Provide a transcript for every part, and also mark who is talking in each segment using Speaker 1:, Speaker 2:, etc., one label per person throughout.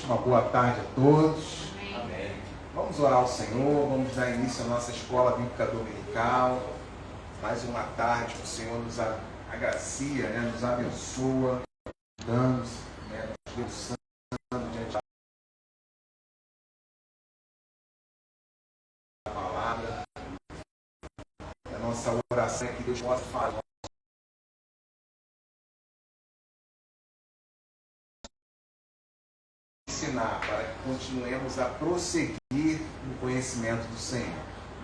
Speaker 1: uma boa tarde a todos.
Speaker 2: Amém.
Speaker 1: Vamos orar ao Senhor, vamos dar início à nossa escola bíblica dominical. Mais uma tarde que o Senhor nos agracia, nos abençoa, dando, nos debruçando diante da palavra. A nossa oração é que Deus possa falar. Ensinar para que continuemos a prosseguir no conhecimento do Senhor.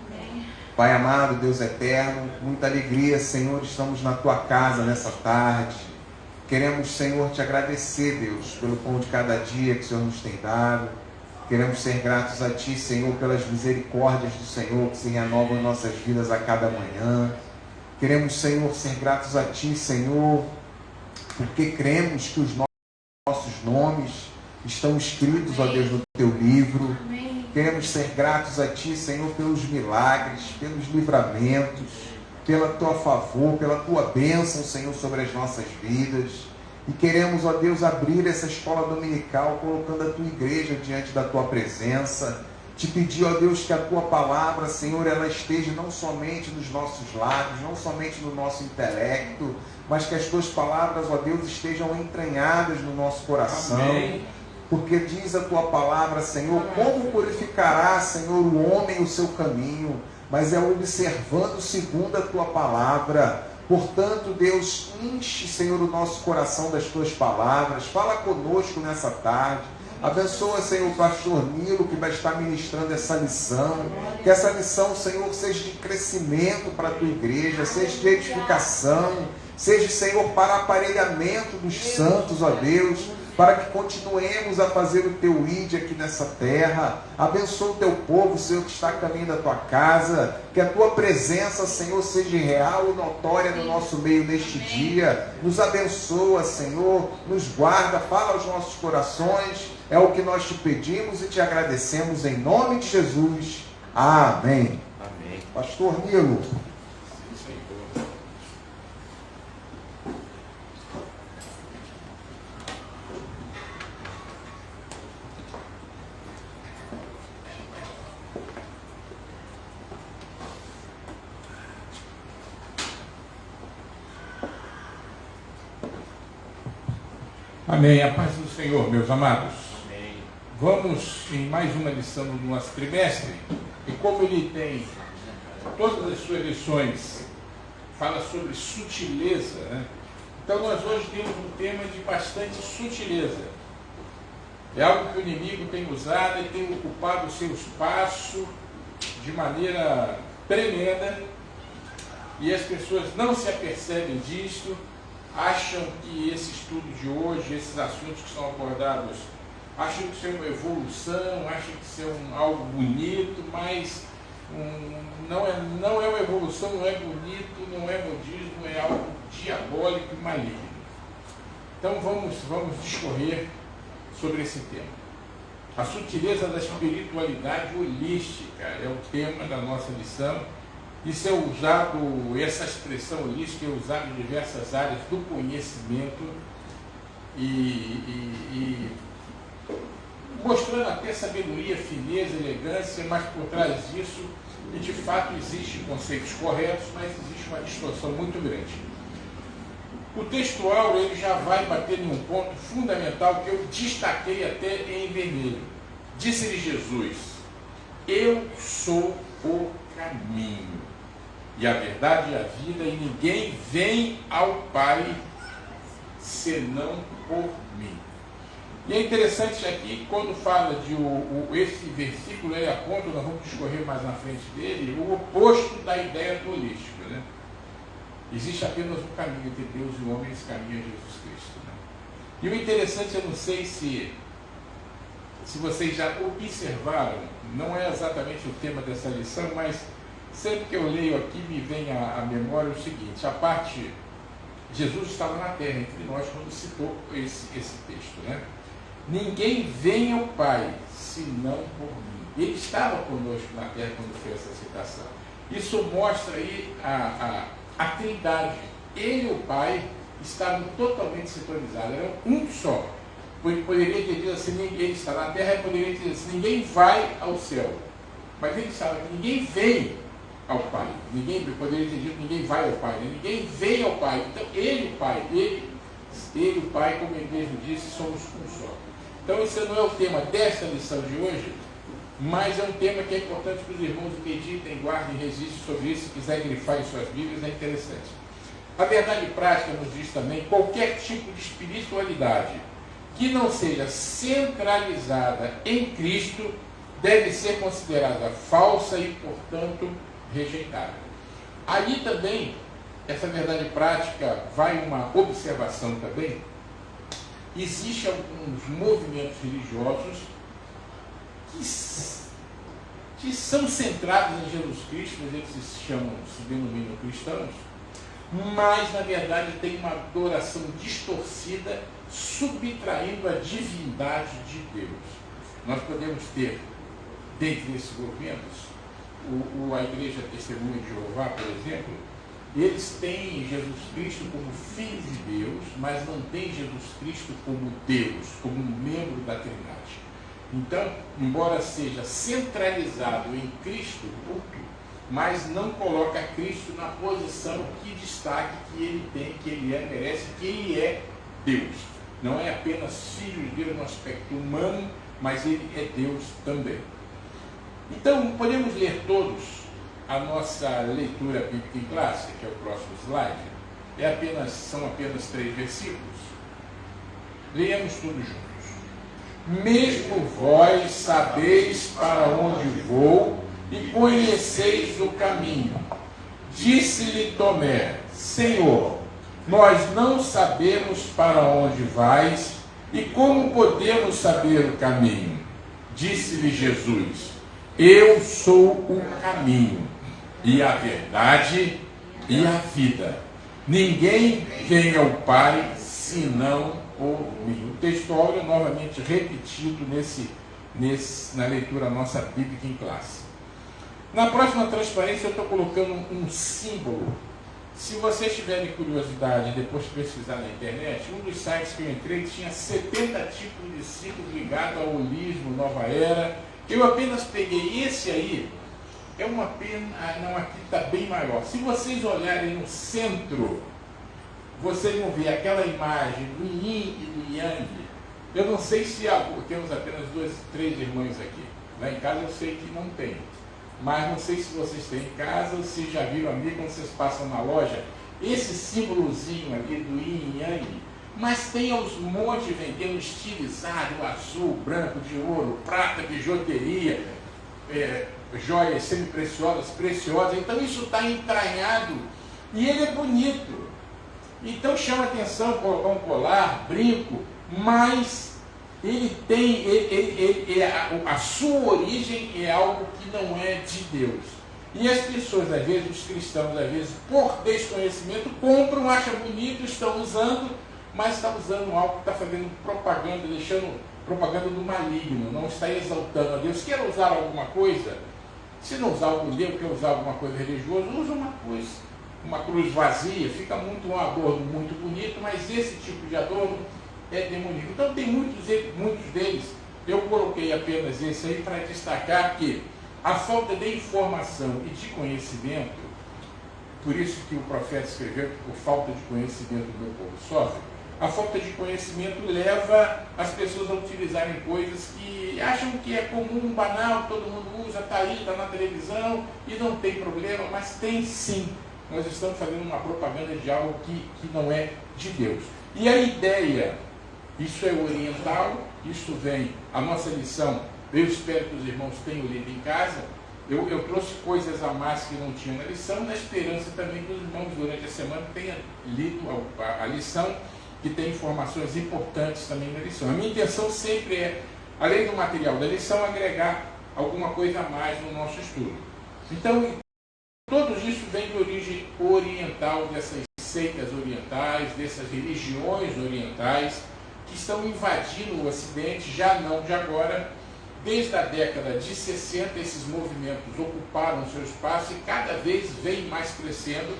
Speaker 2: Amém.
Speaker 1: Pai amado, Deus eterno, muita alegria, Senhor, estamos na Tua casa nessa tarde. Queremos, Senhor, Te agradecer, Deus, pelo pão de cada dia que o Senhor nos tem dado. Queremos ser gratos a Ti, Senhor, pelas misericórdias do Senhor que se renovam em nossas vidas a cada manhã. Queremos, Senhor, ser gratos a Ti, Senhor, porque cremos que os nossos nomes estão escritos, ó Deus, no Teu livro.
Speaker 2: Amém.
Speaker 1: Queremos ser gratos a Ti, Senhor, pelos milagres, pelos livramentos, pela Tua favor, pela Tua bênção, Senhor, sobre as nossas vidas. E queremos, ó Deus, abrir essa escola dominical, colocando a Tua igreja diante da Tua presença. Te pedir, ó Deus, que a Tua palavra, Senhor, ela esteja não somente nos nossos lábios, não somente no nosso intelecto, mas que as Tuas palavras, ó Deus, estejam entranhadas no nosso coração.
Speaker 2: Amém.
Speaker 1: Porque diz a Tua palavra, Senhor, como purificará, Senhor, o homem o seu caminho, mas é observando segundo a Tua palavra. Portanto, Deus, enche, Senhor, o nosso coração das Tuas palavras. Fala conosco nessa tarde. Abençoa, Senhor, o pastor Nilo, que vai estar ministrando essa lição. Que essa lição, Senhor, seja de crescimento para a Tua igreja, seja de edificação, seja, Senhor, para aparelhamento dos santos, ó Deus, para que continuemos a fazer o Teu ID aqui nessa terra. Abençoa o Teu povo, Senhor, que está a caminho da Tua casa. Que a Tua presença, Senhor, seja real e notória no nosso meio neste dia. Nos abençoa, Senhor, nos guarda, fala aos nossos corações. É o que nós Te pedimos e Te agradecemos em nome de Jesus. Amém.
Speaker 2: Amém.
Speaker 1: Pastor Nilo.
Speaker 3: Amém. A paz do Senhor, meus amados.
Speaker 2: Amém.
Speaker 3: Vamos em mais uma lição do nosso trimestre. E como ele tem todas as suas lições, fala sobre sutileza, né? Então nós hoje temos um tema de bastante sutileza. É algo que o inimigo tem usado e tem ocupado o seu espaço de maneira tremenda. E as pessoas não se apercebem disso. Acham que esse estudo de hoje, esses assuntos que são abordados, acham que isso é uma evolução, acham que isso é algo bonito, mas não é uma evolução, não é bonito, não é modismo, é algo diabólico e maligno. Então vamos discorrer sobre esse tema. A sutileza da espiritualidade holística é o tema da nossa lição. Isso é usado, essa expressão holística é usada em diversas áreas do conhecimento e mostrando até sabedoria, fineza, elegância, mas por trás disso, de fato, existem conceitos corretos, mas existe uma distorção muito grande. O texto áureo ele já vai bater em um ponto fundamental que eu destaquei até em vermelho. Disse-lhe Jesus: eu sou o caminho e a verdade e a vida, e ninguém vem ao Pai senão por mim. E é interessante aqui, quando fala de esse versículo, ele aponta, nós vamos discorrer mais na frente dele, o oposto da ideia do holístico, né? Existe apenas um caminho entre Deus e o homem, esse caminho é Jesus Cristo, né? E o interessante, eu não sei se vocês já observaram, não é exatamente o tema dessa lição, mas sempre que eu leio aqui me vem à memória o seguinte: a parte, Jesus estava na terra entre nós quando citou esse texto, né? Ninguém vem ao Pai senão por mim. Ele estava conosco na terra quando fez essa citação. Isso mostra aí a Trindade. Ele e o Pai estavam totalmente sintonizados, eram um só. poderia ter dito assim, ele está na terra, e poderia ter dito assim, ninguém vai ao céu. Mas ele sabe que ninguém vem ao Pai. Ninguém poderia ter dito, ninguém vai ao Pai. Né? Ninguém vem ao Pai. Então, ele, o Pai, ele, o Pai, como ele mesmo disse, somos um só. Então, esse não é o tema desta lição de hoje, mas é um tema que é importante para os irmãos meditem, guardem, resistem sobre isso, se quiserem grifar em suas Bíblias, é interessante. A verdade prática nos diz também qualquer tipo de espiritualidade que não seja centralizada em Cristo deve ser considerada falsa e, portanto, rejeitada. Ali também, essa verdade prática, vai uma observação também. Existem alguns movimentos religiosos que são centrados em Jesus Cristo, mas eles se denominam cristãos, mas na verdade tem uma adoração distorcida, subtraindo a divindade de Deus. Nós podemos ter, dentre esses movimentos, a Igreja Testemunha de Jeová, por exemplo, eles têm Jesus Cristo como Filho de Deus, mas não têm Jesus Cristo como Deus, como um membro da Trindade. Então, embora seja centralizado em Cristo o culto, mas não coloca Cristo na posição que destaque que ele tem, que ele merece, que ele é Deus. Não é apenas Filho de Deus no aspecto humano, mas ele é Deus também. Então, podemos ler todos a nossa leitura bíblica em classe, que é o próximo slide. São apenas 3 versículos. Leamos todos juntos. Mesmo vós sabeis para onde vou e conheceis o caminho. Disse-lhe Tomé, Senhor, nós não sabemos para onde vais e como podemos saber o caminho? Disse-lhe Jesus, eu sou o caminho e a verdade e a vida. Ninguém vem ao Pai senão por mim. O texto áureo novamente repetido na leitura nossa bíblica em classe. Na próxima transparência eu estou colocando um símbolo. Se vocês tiverem curiosidade depois de pesquisar na internet, um dos sites que eu entrei tinha 70 tipos de símbolos ligados ao holismo, nova era. Eu apenas peguei esse aí, é uma pena, não, aqui está bem maior. Se vocês olharem no centro, vocês vão ver aquela imagem do Yin e do Yang. Eu não sei se temos apenas 2, 3 irmãs aqui. Lá em casa eu sei que não tem. Mas não sei se vocês têm em casa ou se já viram ali quando vocês passam na loja. Esse símbolozinho ali do Yin e Yang. Mas tem aos montes vendendo estilizado, azul, branco, de ouro, prata, bijuteria, joias semi-preciosas, preciosas. Então isso está entranhado e ele é bonito. Então chama atenção colocar um colar, brinco, mas ele tem, a sua origem é algo que não é de Deus. E as pessoas, às vezes, os cristãos, às vezes, por desconhecimento, compram, acham bonito, estão usando, mas está usando algo que está fazendo propaganda, deixando propaganda do maligno, não está exaltando a Deus. Quer usar alguma coisa? Se não usar algo Deus, quer usar alguma coisa religiosa, usa uma coisa. Uma cruz vazia, fica um adorno muito bonito, mas esse tipo de adorno é demoníaco. Então tem muitos deles, eu coloquei apenas esse aí para destacar que a falta de informação e de conhecimento, por isso que o profeta escreveu, por falta de conhecimento o meu povo sofre, a falta de conhecimento leva as pessoas a utilizarem coisas que acham que é comum, banal, todo mundo usa, está aí, está na televisão e não tem problema, mas tem sim. Nós estamos fazendo uma propaganda de algo que não é de Deus. E a ideia, isso é oriental, isso vem, a nossa lição, eu espero que os irmãos tenham lido em casa, eu trouxe coisas a mais que não tinha na lição, na esperança também que os irmãos durante a semana tenham lido a lição, que tem informações importantes também na lição. A minha intenção sempre é, além do material da lição, agregar alguma coisa a mais no nosso estudo. Então, tudo isso vem de origem oriental, dessas seitas orientais, dessas religiões orientais, que estão invadindo o Ocidente, já não de agora. Desde a década de 60, esses movimentos ocuparam seu espaço e cada vez vem mais crescendo.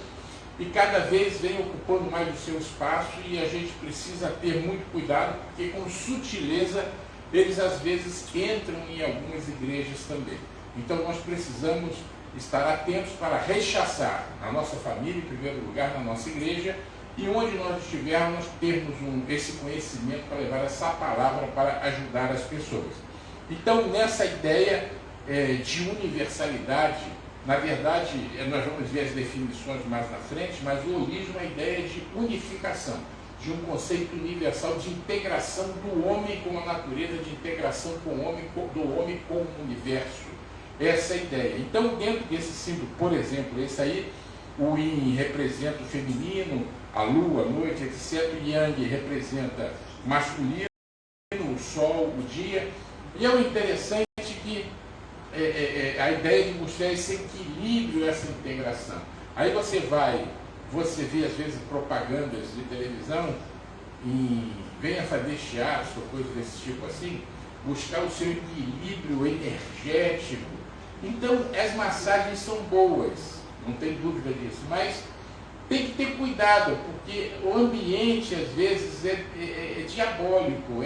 Speaker 3: e cada vez vem ocupando mais o seu espaço, e a gente precisa ter muito cuidado, porque com sutileza eles às vezes entram em algumas igrejas também. Então nós precisamos estar atentos para rechaçar na nossa família, em primeiro lugar, na nossa igreja, e onde nós estivermos, termos esse conhecimento para levar essa palavra para ajudar as pessoas. Então, nessa ideia de universalidade, na verdade, nós vamos ver as definições mais na frente, mas o holismo é a ideia de unificação, de um conceito universal de integração do homem com a natureza, de integração do homem com o universo. Essa é a ideia. Então, dentro desse símbolo, por exemplo, esse aí, o Yin representa o feminino, a lua, a noite, etc. O Yang representa masculino, o sol, o dia. E é o interessante que a ideia de mostrar esse equilíbrio, essa integração. Aí você vê às vezes propagandas de televisão e venha fazer teatro ou coisas desse tipo assim, buscar o seu equilíbrio energético. Então, as massagens são boas, não tem dúvida disso, mas tem que ter cuidado, porque o ambiente, às vezes, é diabólico,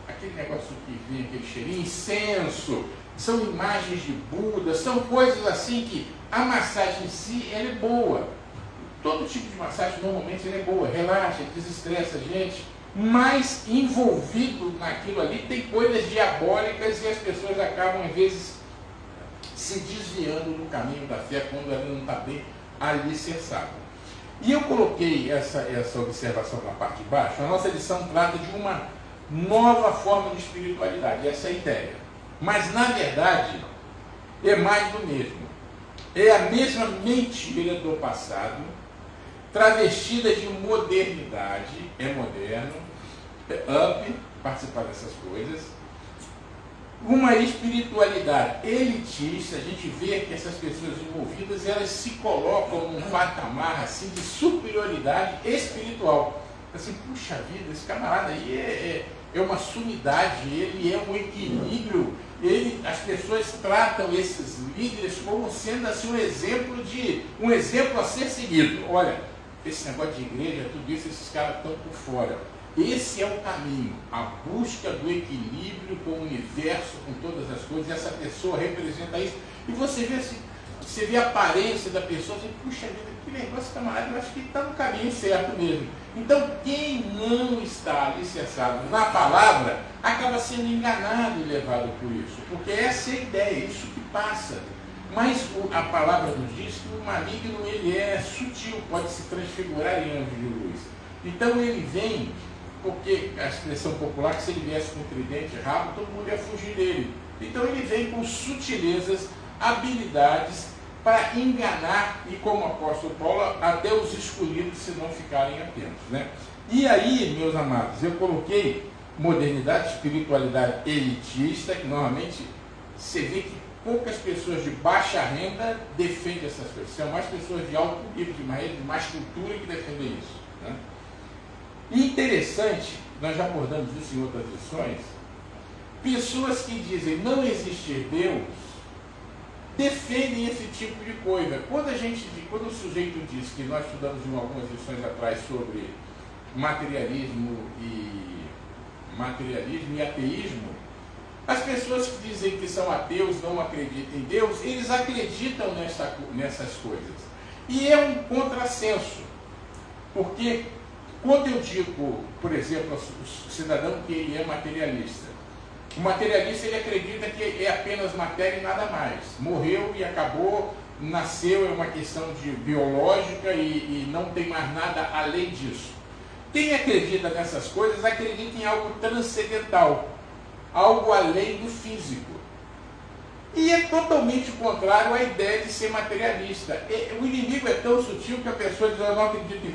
Speaker 3: aquele negócio que vem, aquele cheirinho, incenso, são imagens de Buda, são coisas assim que a massagem em si, ela é boa. Todo tipo de massagem, normalmente, ela é boa, relaxa, desestressa a gente, mas envolvido naquilo ali tem coisas diabólicas e as pessoas acabam, às vezes, se desviando do caminho da fé quando ela não está bem alicerçada. E eu coloquei essa observação na parte de baixo. A nossa lição trata de uma nova forma de espiritualidade, essa é a ideia. Mas, na verdade, é mais do mesmo. É a mesma mentira do passado, travestida de modernidade, é moderno, participar dessas coisas. Uma espiritualidade elitista, a gente vê que essas pessoas envolvidas, elas se colocam num patamar assim, de superioridade espiritual. Assim, puxa vida, esse camarada aí é uma sumidade, ele é um equilíbrio, as pessoas tratam esses líderes como sendo assim, um exemplo a ser seguido. Olha, esse negócio de igreja, tudo isso, esses caras estão por fora. Esse é o caminho, a busca do equilíbrio com o universo, com todas as coisas, e essa pessoa representa isso. E você vê assim, você vê a aparência da pessoa, você, puxa vida, que negócio, camarada, eu acho que está no caminho certo mesmo. Então, quem não está alicerçado na palavra, acaba sendo enganado e levado por isso, porque essa é a ideia, isso que passa. Mas a palavra nos diz que o maligno, ele é sutil, pode se transfigurar em anjo de luz. Então ele vem, porque a expressão popular, que se ele viesse com um tridente rabo, todo mundo ia fugir dele. Então ele vem com sutilezas, habilidades para enganar, e como o apóstolo Paulo, até os escolhidos, se não ficarem atentos, né? E aí, meus amados, eu coloquei modernidade, espiritualidade elitista, que normalmente você vê que poucas pessoas de baixa renda defendem essas coisas. São mais pessoas de alto nível, de mais cultura que defendem isso, né? E interessante, nós já abordamos isso em outras lições, pessoas que dizem não existir Deus, defendem esse tipo de coisa. Quando o sujeito diz, que nós estudamos em algumas lições atrás sobre materialismo e ateísmo, as pessoas que dizem que são ateus, não acreditam em Deus, eles acreditam nessas coisas. E é um contrassenso, porque quando eu digo, por exemplo, o cidadão que ele é materialista, o materialista, ele acredita que é apenas matéria e nada mais. Morreu e acabou, nasceu, é uma questão biológica e não tem mais nada além disso. Quem acredita nessas coisas, acredita em algo transcendental, algo além do físico. E é totalmente contrário à ideia de ser materialista. O inimigo é tão sutil que a pessoa diz, eu não acredito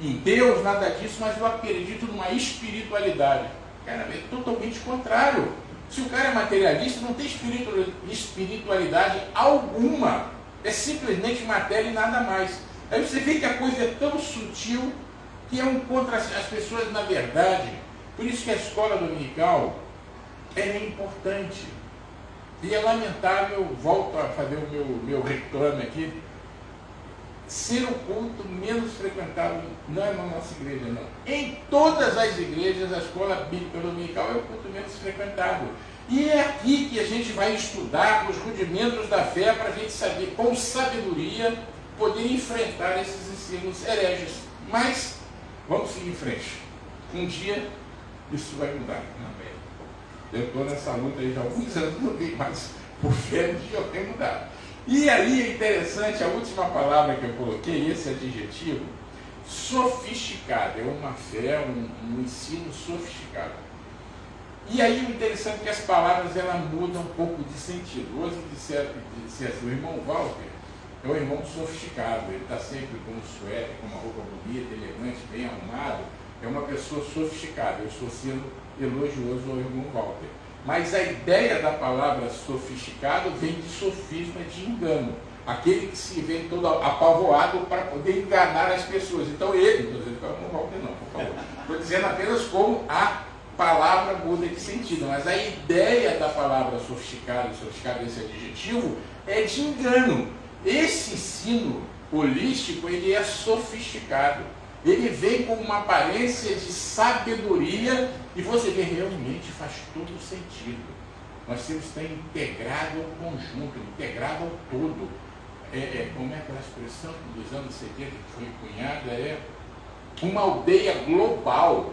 Speaker 3: em Deus, nada disso, mas eu acredito numa espiritualidade. Cara, é totalmente contrário. Se o cara é materialista, não tem espiritualidade alguma. É simplesmente matéria e nada mais. Aí você vê que a coisa é tão sutil que é um contra as pessoas, na verdade. Por isso que a escola dominical é importante. E é lamentável, volto a fazer o meu reclame aqui, ser o culto menos frequentado, não é na nossa igreja, não. Em todas as igrejas, a escola bíblica dominical é o culto menos frequentado. E é aqui que a gente vai estudar os rudimentos da fé para a gente saber, com sabedoria, poder enfrentar esses ensinos hereges. Mas, vamos seguir em frente. Um dia, isso vai mudar. Eu estou nessa luta aí já há alguns anos, não vi, mas por fé, um dia eu tenho mudado. E aí é interessante, a última palavra que eu coloquei, esse adjetivo, sofisticado, é uma fé, um ensino sofisticado. E aí o interessante é que as palavras elas mudam um pouco de sentido. Hoje disse assim, o irmão Walter é um irmão sofisticado, ele está sempre com um suéter, com uma roupa bonita, elegante, bem arrumado, é uma pessoa sofisticada. Eu estou sendo elogioso ao irmão Walter. Mas a ideia da palavra sofisticado vem de sofisma, de engano. Aquele que se vê todo apavoado para poder enganar as pessoas. Então ele, não estou dizendo que é o irmão Walter não, por favor. Estou dizendo apenas como a palavra muda de sentido, mas a ideia da palavra sofisticado, esse adjetivo, é de engano. Esse ensino holístico, ele é sofisticado. Ele vem com uma aparência de sabedoria e você vê, realmente faz todo sentido. Nós temos que estar integrado ao conjunto, integrado ao todo. Como é aquela expressão dos anos 70 que foi cunhada? É uma aldeia global.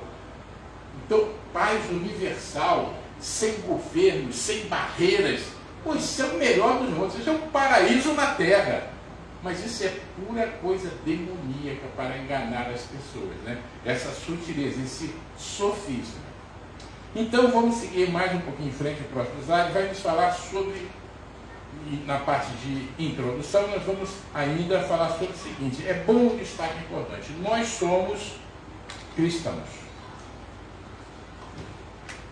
Speaker 3: Então, paz universal, sem governos, sem barreiras. Pois isso é o melhor dos mundos, isso é um paraíso na Terra. Mas isso é pura coisa demoníaca para enganar as pessoas, né? Essa sutileza, esse sofisma. Então vamos seguir mais um pouquinho em frente, o próximo slide vai nos falar sobre, na parte de introdução, nós vamos ainda falar sobre o seguinte, é bom um destaque importante, nós somos cristãos.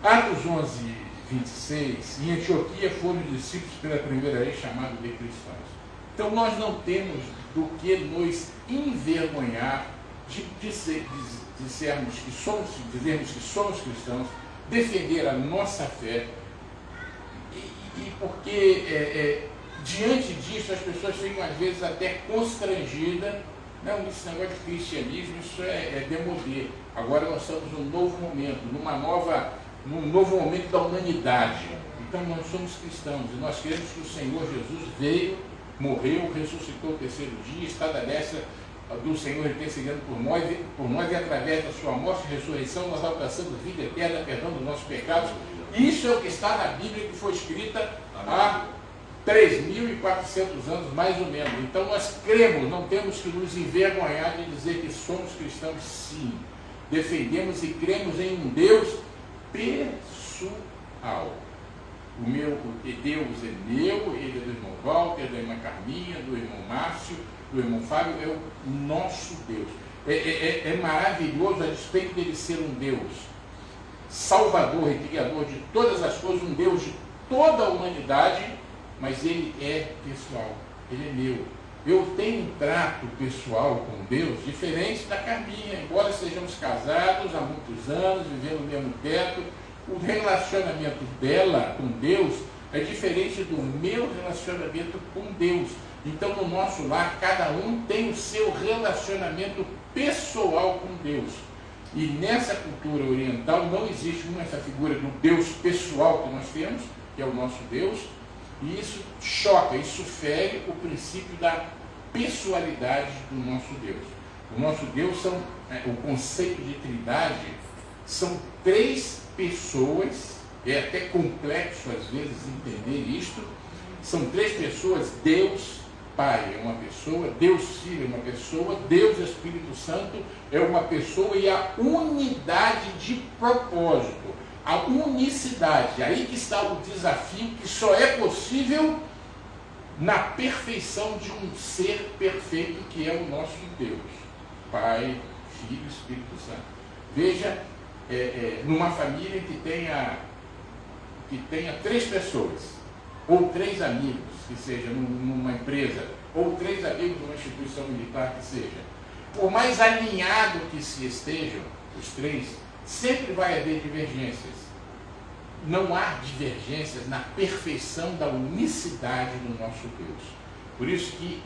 Speaker 3: Atos 11, 26, em Antioquia foram os discípulos pela primeira vez chamados de cristãos. Então nós não temos do que nos envergonhar de dizermos que somos cristãos, defender a nossa fé, e porque diante disso as pessoas ficam às vezes até constrangidas. Não, esse negócio de cristianismo, isso é demodê. Agora nós estamos num novo momento, num novo momento da humanidade. Então nós somos cristãos e nós queremos que o Senhor Jesus veio, morreu, ressuscitou o terceiro dia, está da destra do Senhor intercedendo por nós e através da sua morte e ressurreição nós alcançamos vida eterna, perdão dos nossos pecados. Isso é o que está na Bíblia, que foi escrita há 3.400 anos, mais ou menos. Então nós cremos, não temos que nos envergonhar de dizer que somos cristãos, sim. Defendemos e cremos em um Deus pessoal. O Deus é meu, ele é do irmão Walter, da irmã Carminha, do irmão Márcio, do irmão Fábio, é o nosso Deus. É maravilhoso a despeito dele ser um Deus salvador e criador de todas as coisas, um Deus de toda a humanidade, mas ele é pessoal, ele é meu. Eu tenho um trato pessoal com Deus diferente da Carminha, embora estejamos casados há muitos anos, vivendo no mesmo teto, o relacionamento dela com Deus é diferente do meu relacionamento com Deus. Então, no nosso lar, cada um tem o seu relacionamento pessoal com Deus. E nessa cultura oriental não existe essa figura do Deus pessoal que nós temos, que é o nosso Deus, e isso choca, isso fere o princípio da pessoalidade do nosso Deus. O nosso Deus o conceito de trindade são três pessoas, é até complexo às vezes entender isto, são três pessoas, Deus Pai é uma pessoa, Deus Filho é uma pessoa, Deus Espírito Santo é uma pessoa, e a unidade de propósito, a unicidade, aí que está o desafio que só é possível na perfeição de um ser perfeito que é o nosso Deus, Pai, Filho e Espírito Santo. Veja, numa família que tenha três pessoas, ou três amigos, que seja numa empresa, ou três amigos numa instituição militar, que seja, por mais alinhado que se estejam, os três, sempre vai haver divergências. Não há divergências na perfeição da unicidade do nosso Deus. Por isso que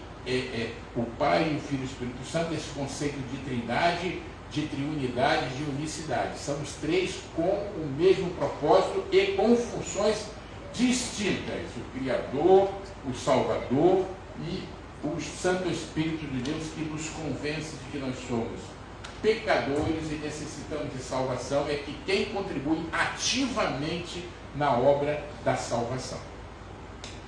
Speaker 3: o Pai, o Filho e o Espírito Santo, esse conceito de trindade, de triunidade, de unicidade. São os três com o mesmo propósito e com funções distintas. O Criador, o Salvador e o Santo Espírito de Deus, que nos convence de que nós somos pecadores e necessitamos de salvação, é que quem contribui ativamente na obra da salvação.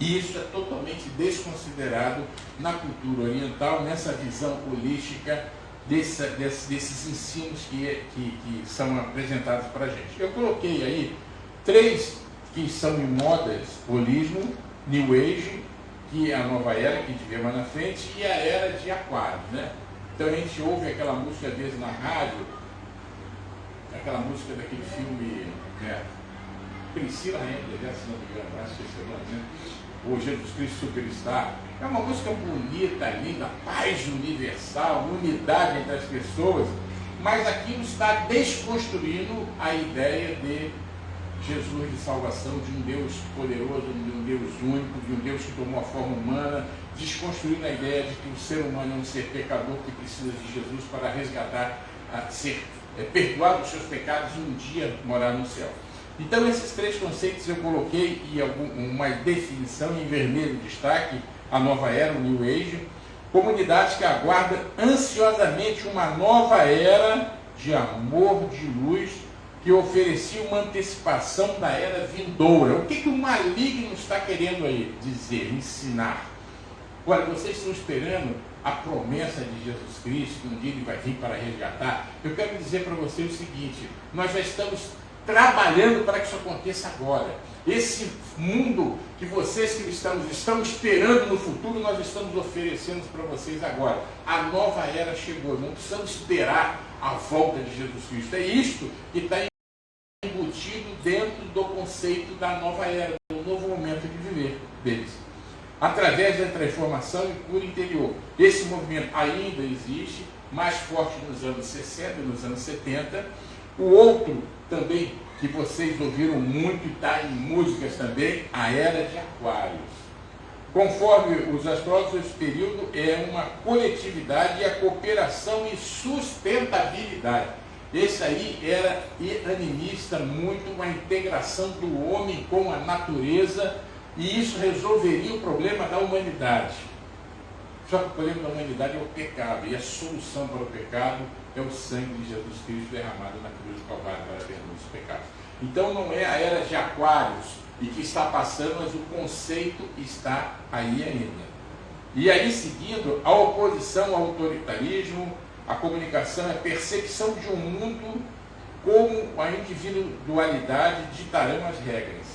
Speaker 3: E isso é totalmente desconsiderado na cultura oriental, nessa visão holística desses ensinos que são apresentados para a gente. Eu coloquei aí 3 que são em modas: holismo, New Age, que é a nova era, que devia mais na frente, e a era de Aquário, né? Então a gente ouve aquela música às vezes na rádio, aquela música daquele filme, né? Priscila Handler, se não me engano, acho que esse é o nome, né? O Jesus Cristo Superstar. É uma música bonita, linda, paz universal, unidade entre as pessoas, mas aquilo está desconstruindo a ideia de Jesus de salvação, de um Deus poderoso, de um Deus único, de um Deus que tomou a forma humana, desconstruindo a ideia de que o ser humano é um ser pecador que precisa de Jesus para resgatar, ser perdoado dos seus pecados e um dia morar no céu. Então esses 3 conceitos eu coloquei e uma definição em vermelho destaque: a nova era, o New Age, comunidade que aguarda ansiosamente uma nova era de amor, de luz, que oferecia uma antecipação da era vindoura. O que o maligno está querendo aí dizer, ensinar? Olha, vocês estão esperando a promessa de Jesus Cristo, que um dia ele vai vir para resgatar. Eu quero dizer para você o seguinte: nós já estamos trabalhando para que isso aconteça agora. Esse mundo que vocês cristãos estão esperando no futuro, nós estamos oferecendo para vocês agora. A nova era chegou, não precisamos esperar a volta de Jesus Cristo. É isto que está embutido dentro do conceito da nova era, do novo momento de viver deles. Através da transformação e cura interior. Esse movimento ainda existe, mais forte nos anos 60 e nos anos 70. O outro também, que vocês ouviram muito e está em músicas também, a Era de Aquários. Conforme os astrólogos, esse período é uma coletividade e a cooperação e sustentabilidade. Esse aí era animista, muito uma integração do homem com a natureza, e isso resolveria o problema da humanidade. Só que o problema da humanidade é o pecado, e a solução para o pecado é o sangue de Jesus Cristo derramado na cruz do Calvário para perdoar os pecados. Então não é a era de Aquários e que está passando, mas o conceito está aí ainda. E aí, seguindo, a oposição ao autoritarismo, a comunicação é a percepção de um mundo como a individualidade ditarão as regras.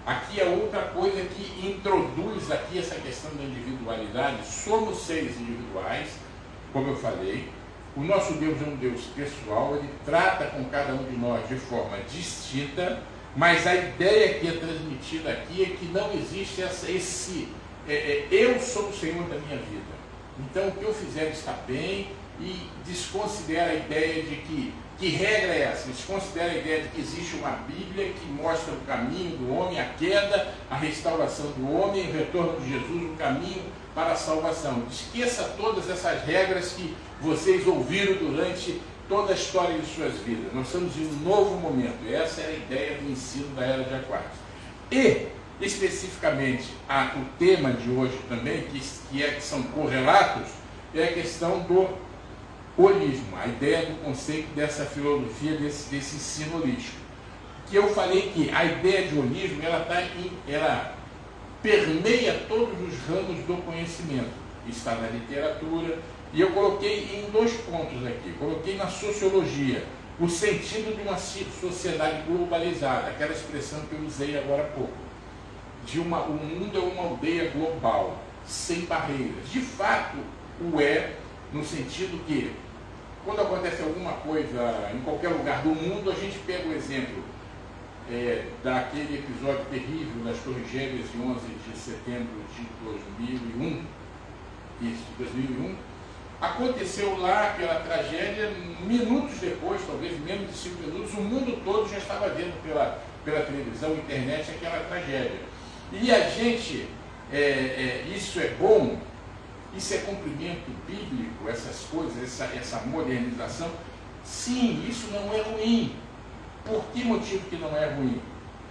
Speaker 3: Aqui é outra coisa que introduz aqui essa questão da individualidade. Somos seres individuais, como eu falei. O nosso Deus é um Deus pessoal, ele trata com cada um de nós de forma distinta, mas a ideia que é transmitida aqui é que não existe eu sou o Senhor da minha vida. Então o que eu fizer está bem, e desconsidera a ideia de que regra é essa? Desconsidera a ideia de que existe uma Bíblia que mostra o caminho do homem, a queda, a restauração do homem, o retorno de Jesus, o caminho para a salvação. Esqueça todas essas regras que vocês ouviram durante toda a história de suas vidas. Nós estamos em um novo momento. Essa era a ideia do ensino da Era de Aquários. E, especificamente, o tema de hoje também, que são correlatos, é a questão do holismo, a ideia do conceito dessa filosofia, desse ensino holístico. Que eu falei que a ideia de holismo, ela permeia todos os ramos do conhecimento. Está na literatura, e eu coloquei em 2 pontos aqui. Coloquei na sociologia, o sentido de uma sociedade globalizada, aquela expressão que eu usei agora há pouco. O mundo é uma aldeia global, sem barreiras. De fato, o é, no sentido que, quando acontece alguma coisa em qualquer lugar do mundo, a gente pega o exemplo daquele episódio terrível das Torres Gêmeas de 11 de setembro de 2001. Isso, 2001. Aconteceu lá aquela tragédia, minutos depois, talvez menos de 5 minutos, o mundo todo já estava vendo pela televisão, internet, aquela tragédia. E a gente, isso é bom Isso é cumprimento bíblico, essas coisas, essa modernização? Sim, isso não é ruim. Por que motivo que não é ruim?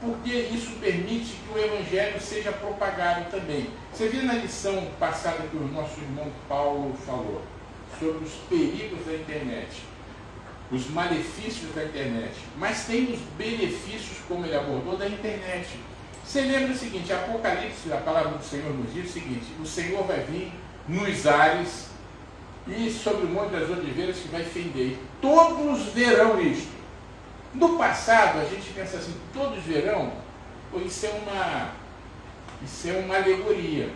Speaker 3: Porque isso permite que o Evangelho seja propagado também. Você viu na lição passada que o nosso irmão Paulo falou sobre os perigos da internet, os malefícios da internet, mas tem os benefícios, como ele abordou, da internet. Você lembra o seguinte, Apocalipse, a palavra do Senhor nos diz o seguinte: o Senhor vai vir nos ares e sobre o monte das oliveiras que vai fender. Todos verão isto. No passado, a gente pensa assim, todos verão, isso é uma alegoria.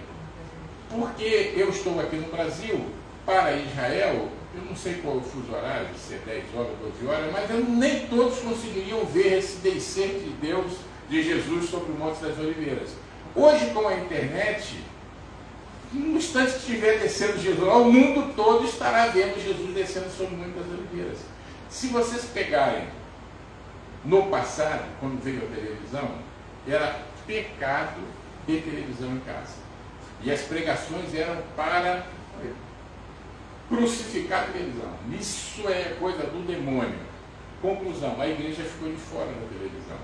Speaker 3: Porque eu estou aqui no Brasil, para Israel, eu não sei qual é o fuso horário, se é 10 horas, 12 horas, mas nem todos conseguiriam ver esse descer de Deus, de Jesus, sobre o Monte das Oliveiras. Hoje, com a internet, no instante que estiver descendo Jesus, o mundo todo estará vendo Jesus descendo sobre o Monte das Oliveiras. Se vocês pegarem no passado, quando veio a televisão, era pecado ter televisão em casa. E as pregações eram para crucificar a televisão. Isso é coisa do demônio. Conclusão, a igreja ficou de fora da televisão.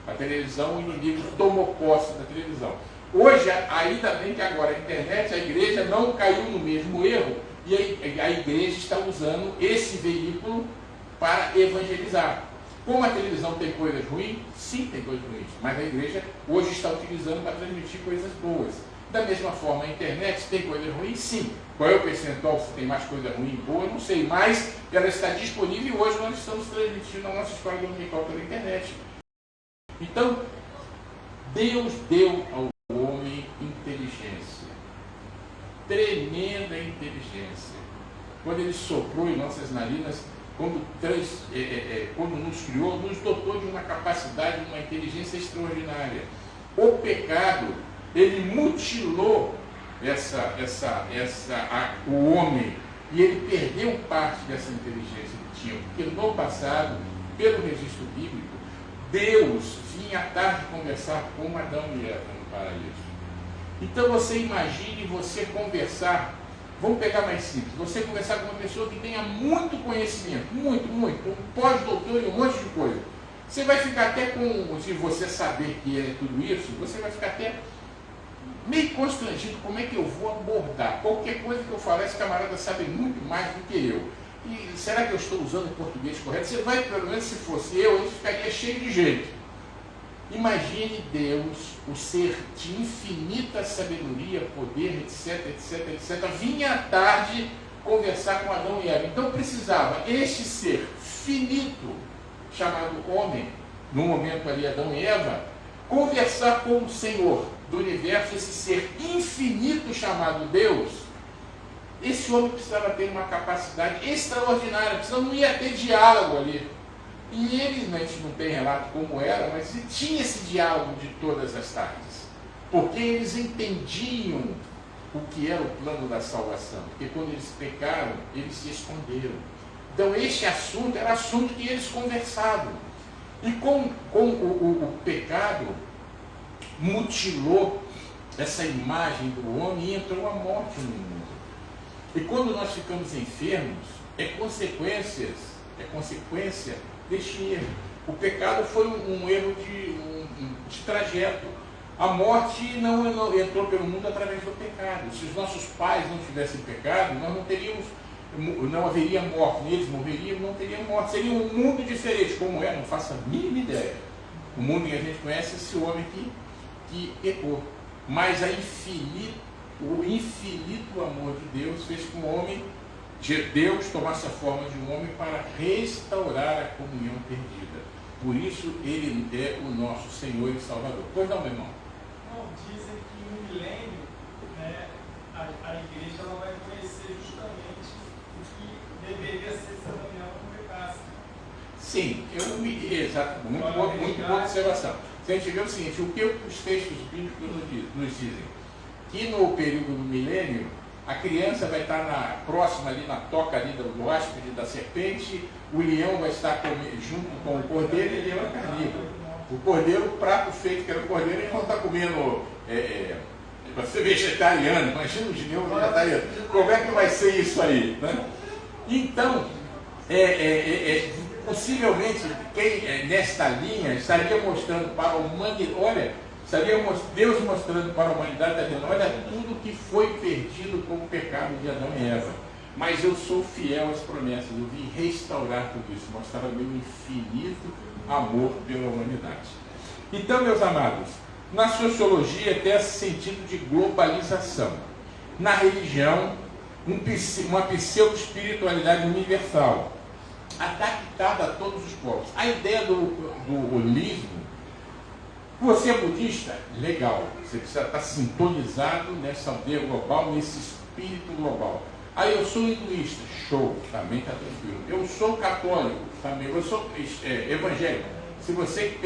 Speaker 3: A televisão, o inimigo tomou posse da televisão. Hoje, ainda bem que agora a internet, a igreja não caiu no mesmo erro, e a igreja está usando esse veículo para evangelizar. Como a televisão tem coisas ruins, sim, tem coisas ruins, mas a igreja hoje está utilizando para transmitir coisas boas. Da mesma forma, a internet tem coisas ruins, sim. Qual é o percentual, se tem mais coisa ruim e boa, não sei, mas ela está disponível e hoje nós estamos transmitindo a nossa escola dominical pela internet. Então, Deus deu ao homem inteligência, tremenda inteligência. Quando ele soprou em nossas narinas, quando nos criou, nos dotou de uma capacidade, de uma inteligência extraordinária. O pecado, ele mutilou o homem, e ele perdeu parte dessa inteligência que tinha, porque no passado, pelo registro bíblico, Deus vinha à tarde conversar com Adão e Eva no paraíso. Então você imagine você conversar. Vamos pegar mais simples, você conversar com uma pessoa que tenha muito conhecimento, muito, um pós-doutor e um monte de coisa. Você vai ficar até com, se você saber que é tudo isso, você vai ficar até meio constrangido, como é que eu vou abordar? Qualquer coisa que eu falar, esse camarada sabe muito mais do que eu. E será que eu estou usando o português correto? Você vai, pelo menos se fosse eu, a gente ficaria cheio de jeito. Imagine Deus, o ser de infinita sabedoria, poder, etc. Vinha à tarde conversar com Adão e Eva. Então precisava este ser finito, chamado homem, no momento ali Adão e Eva, conversar com o Senhor do universo, esse ser infinito chamado Deus. Esse homem precisava ter uma capacidade extraordinária, senão não ia ter diálogo ali. E ele, a gente não tem relato como era, mas tinha esse diálogo de todas as tardes. Porque eles entendiam o que era o plano da salvação. Porque quando eles pecaram, eles se esconderam. Então este assunto era assunto que eles conversavam. E com o pecado, mutilou essa imagem do homem e entrou a morte no mundo. E quando nós ficamos enfermos, é consequência deste erro. O pecado foi um erro de trajeto. A morte não entrou pelo mundo através do pecado. Se os nossos pais não tivessem pecado, nós não haveria morte. Eles morreriam, não teriam morte. Seria um mundo diferente. Como é? Não faço a mínima ideia. O mundo que a gente conhece é esse homem que pecou. Mas o infinito amor de Deus fez com o homem, de Deus, tomasse a forma de um homem para restaurar a comunhão perdida. Por isso ele é o nosso Senhor e Salvador. Pois não, meu irmão?
Speaker 2: Não, dizem que no milênio, né, a igreja ela vai conhecer justamente o que deveria ser se Daniel não pecasse.
Speaker 3: Sim, exato, muito boa observação. Se a gente vê o seguinte, o que os textos bíblicos nos dizem? Que no período do milênio, a criança vai estar próxima ali na toca ali do hóspede da serpente, o leão vai estar junto com o cordeiro e ele é carnívoro. O cordeiro, o prato feito que era o cordeiro, eles vão estar comendo Você vegetariano, imagina um judeu vegetariano. Como é que vai ser isso aí? Né? Então, possivelmente, quem nesta linha estaria mostrando para a humanidade, olha, estaria Deus mostrando para a humanidade, dizendo, olha tudo que foi perdido com o pecado de Adão e Eva. Mas eu sou fiel às promessas, eu vim restaurar tudo isso, mostrar o meu infinito amor pela humanidade. Então, meus amados, na sociologia tem esse sentido de globalização. Na religião, uma pseudo-espiritualidade universal, adaptada a todos os povos. A ideia do holismo, você é budista? Legal, você precisa estar sintonizado nessa aldeia global, nesse espírito global. Aí eu sou hinduísta, show, também está tranquilo. Eu sou católico, também. Eu sou evangélico. Se você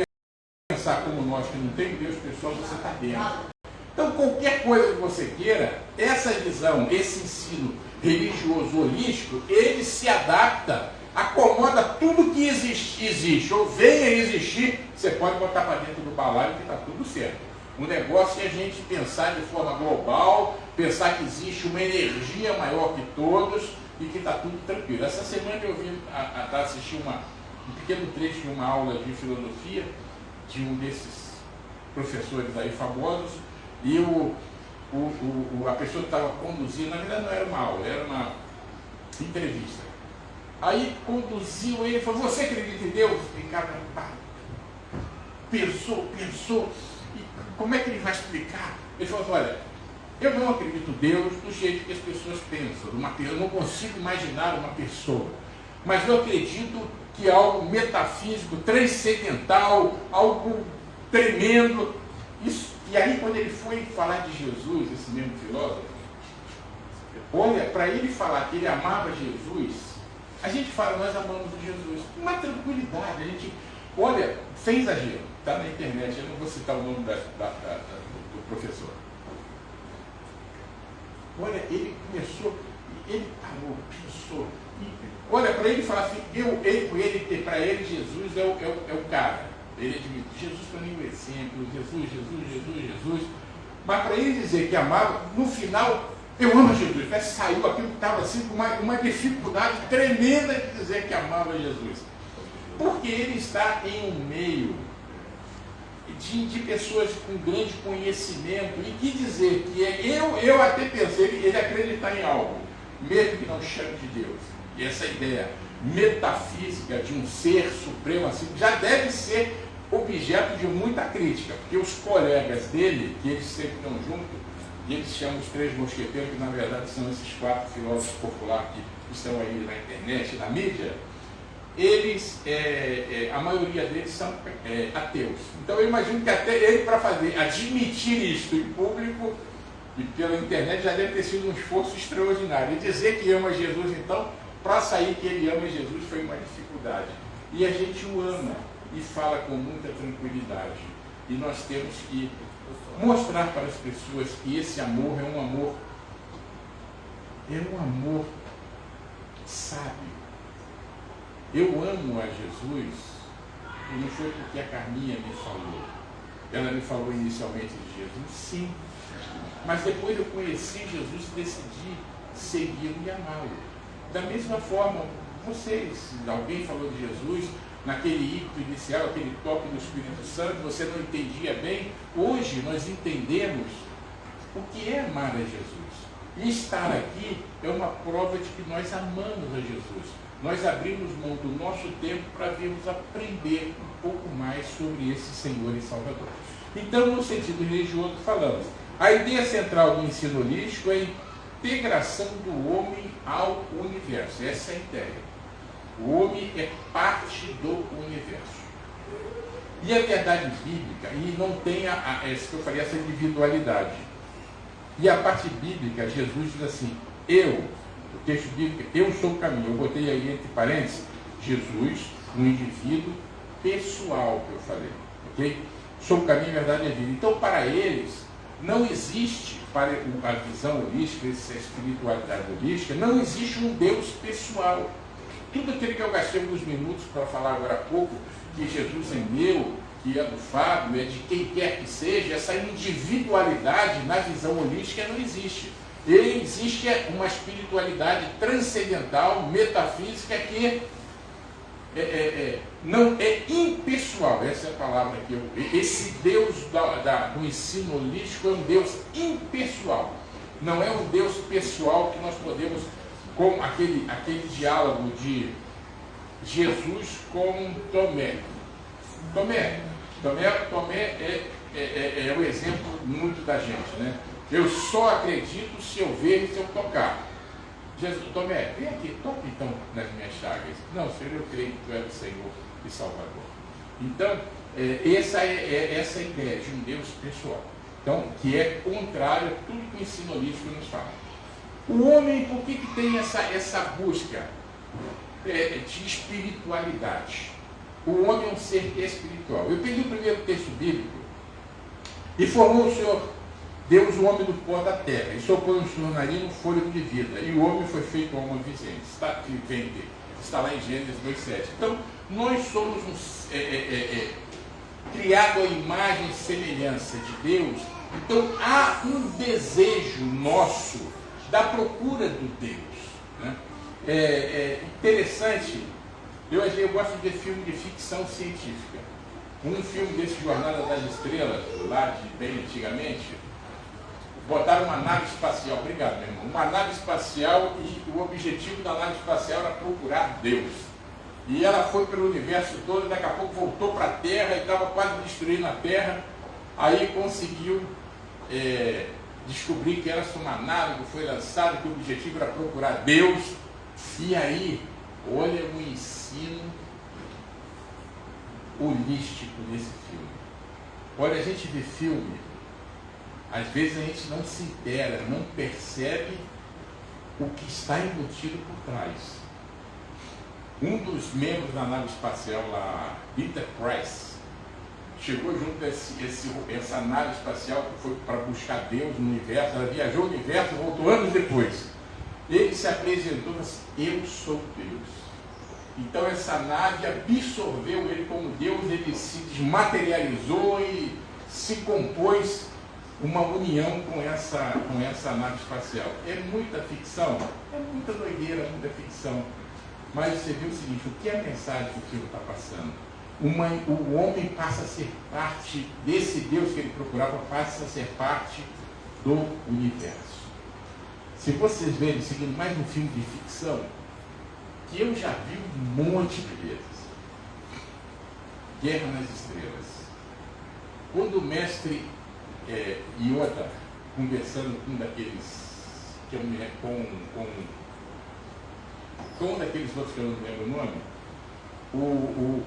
Speaker 3: pensar como nós, que não tem Deus pessoal, você está dentro. Então, qualquer coisa que você queira, essa visão, esse ensino religioso holístico, ele se adapta, acomoda tudo que existe, ou venha a existir, você pode botar para dentro do balaio que está tudo certo. O negócio é a gente pensar de forma global, pensar que existe uma energia maior que todos e que está tudo tranquilo. Essa semana eu vim assistir um pequeno trecho de uma aula de filosofia de um desses professores aí famosos, e a pessoa que estava conduzindo, na verdade não era uma aula, era uma entrevista. Aí conduziu ele e falou, você acredita em Deus? E o cara pensou, e como é que ele vai explicar? Ele falou, olha, eu não acredito em Deus do jeito que as pessoas pensam, eu não consigo imaginar uma pessoa, mas eu acredito que é algo metafísico, transcendental, algo tremendo. Isso. E aí quando ele foi falar de Jesus, esse mesmo filósofo, olha, para ele falar que ele amava Jesus, a gente fala, nós amamos Jesus, com uma tranquilidade, a gente, olha, sem exagero, está na internet, eu não vou citar o nome do professor. Olha, ele começou, ele parou, pensou, olha, para ele falar assim, para ele Jesus é o cara. Ele admite, Jesus para mim é um exemplo, Jesus. Mas para ele dizer que amava, no final, eu amo Jesus. Mas saiu aquilo que estava assim com uma dificuldade tremenda de dizer que amava Jesus. Porque ele está em um meio de pessoas com grande conhecimento e que dizer que eu até pensei ele acreditar em algo, mesmo que não chame de Deus. E essa ideia metafísica de um ser supremo assim, já deve ser objeto de muita crítica, porque os colegas dele, que eles sempre estão juntos, e eles chamam os três mosqueteiros, que na verdade são esses 4 filósofos populares que estão aí na internet, na mídia, eles, a maioria deles são ateus. Então eu imagino que até ele, para admitir isso em público e pela internet, já deve ter sido um esforço extraordinário. E dizer que ama Jesus, então, para sair que ele ama Jesus foi uma dificuldade. E a gente o ama e fala com muita tranquilidade. E nós temos que mostrar para as pessoas que esse amor é um amor sábio. Eu amo a Jesus, e não foi porque a Carminha me falou. Ela me falou inicialmente de Jesus, sim. Mas depois eu conheci Jesus e decidi segui-lo e amá-lo. Da mesma forma, alguém falou de Jesus, naquele ímpeto inicial, aquele toque do Espírito Santo, você não entendia bem. Hoje nós entendemos o que é amar a Jesus. E estar aqui é uma prova de que nós amamos a Jesus. Nós abrimos mão do nosso tempo para virmos aprender um pouco mais sobre esse Senhor e Salvador. Então, no sentido religioso, falamos, a ideia central do ensino holístico é a integração do homem ao universo. Essa é a ideia. O homem é parte do universo. E a verdade bíblica, e não tem essa individualidade. E a parte bíblica, Jesus diz assim, o texto bíblico, eu sou o caminho. Eu botei aí entre parênteses, Jesus, um indivíduo pessoal que eu falei. Ok? Sou o caminho, a verdade e a vida. Então, para eles, não existe, para a visão holística, essa espiritualidade holística, não existe um Deus pessoal. Tudo aquilo que eu gastei alguns minutos para falar agora há pouco, que Jesus é meu, que é do Fábio, é de quem quer que seja, essa individualidade na visão holística não existe. Existe uma espiritualidade transcendental, metafísica, que não é impessoal. Essa é a palavra que esse Deus do ensino holístico é um Deus impessoal. Não é um Deus pessoal que nós podemos, como aquele diálogo de Jesus com Tomé. Tomé é o exemplo muito da gente, né? Eu só acredito se eu ver e se eu tocar. Jesus, Tomé, vem aqui, toca então nas minhas chagas. Não, Senhor, eu creio que tu és o Senhor e Salvador. Então, essa é a ideia de um Deus pessoal. Então, que é contrário a tudo que o ensino holístico nos fala. O homem, por que tem essa busca de espiritualidade? O homem é um ser espiritual. Eu peguei o primeiro texto bíblico e formou o Senhor Deus o homem do pó da terra, e soprou no seu nariz um fôlego de vida, e o homem foi feito homem vivente. Está lá em Gênesis 2,7. Então, nós somos criados à imagem e semelhança de Deus. Então, há um desejo nosso da procura do Deus, né? É interessante, eu gosto de ver filme de ficção científica. Um filme desse Jornada das Estrelas, lá de bem antigamente, botaram uma nave espacial, obrigado meu irmão, uma nave espacial, e o objetivo da nave espacial era procurar Deus. E ela foi pelo universo todo, e daqui a pouco voltou para a Terra e estava quase destruindo a Terra. Aí conseguiu descobrir que era só uma nave que foi lançada, que o objetivo era procurar Deus. E aí, olha o ensino holístico nesse filme. Olha, a gente vê filme, às vezes a gente não se inteira, não percebe o que está embutido por trás. Um dos membros da nave espacial, lá, Peter Price, chegou junto essa nave espacial que foi para buscar Deus no universo. Ela viajou o universo e voltou anos depois. Ele se apresentou e disse: eu sou Deus. Então essa nave absorveu ele como Deus, ele se desmaterializou e se compôs uma união com essa nave espacial. É muita ficção, é muita doideira, muita ficção. Mas você viu o seguinte, o que é a mensagem que o filme está passando? O homem passa a ser parte desse Deus que ele procurava, passa a ser parte do universo. Se vocês verem, seguindo mais um filme de ficção, que eu já vi um monte de vezes, Guerra nas Estrelas. Quando o mestre Yoda, conversando com um daqueles, que eu me lembro, com um daqueles outros que eu não lembro o nome,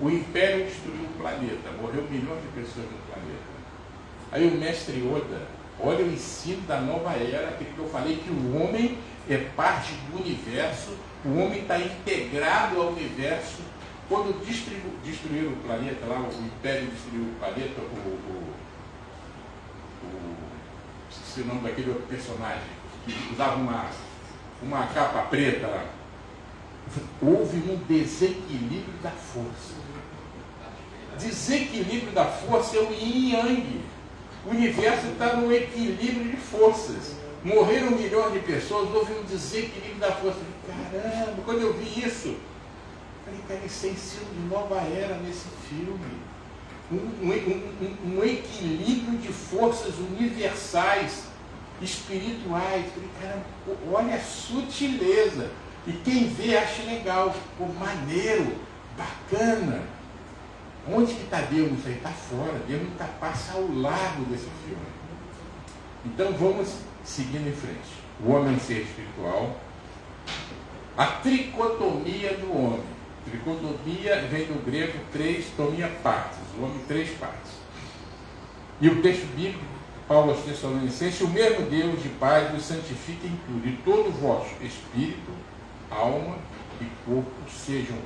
Speaker 3: o Império destruiu o planeta, morreu milhões de pessoas no planeta. Aí o mestre Yoda, olha o ensino da nova era, aquele que eu falei, que o homem é parte do universo, o homem está integrado ao universo. Quando destruíram o planeta, lá o Império destruiu o planeta, esqueci o nome daquele outro personagem, que usava uma capa preta lá. Houve um desequilíbrio da força. Desequilíbrio da força é o yin e yang. O universo está num equilíbrio de forças. Morreram milhões de pessoas, houve um desequilíbrio da força. Caramba, quando eu vi isso, falei, cara, isso é ensino de nova era nesse filme. Um equilíbrio de forças universais, espirituais. Falei, caramba, olha a sutileza. E quem vê acha legal, pô, maneiro, bacana. Onde que está Deus? Isso aí está fora. Deus não passa ao lado desse filme. Então vamos seguindo em frente. O homem é um ser espiritual. A tricotomia do homem. Tricotomia vem do grego tomia partes. O homem, 3 partes. E o texto bíblico, Paulo aos Tessalonicenses, o mesmo Deus de paz vos santifica em tudo, e todo o vosso espírito, alma e corpo sejam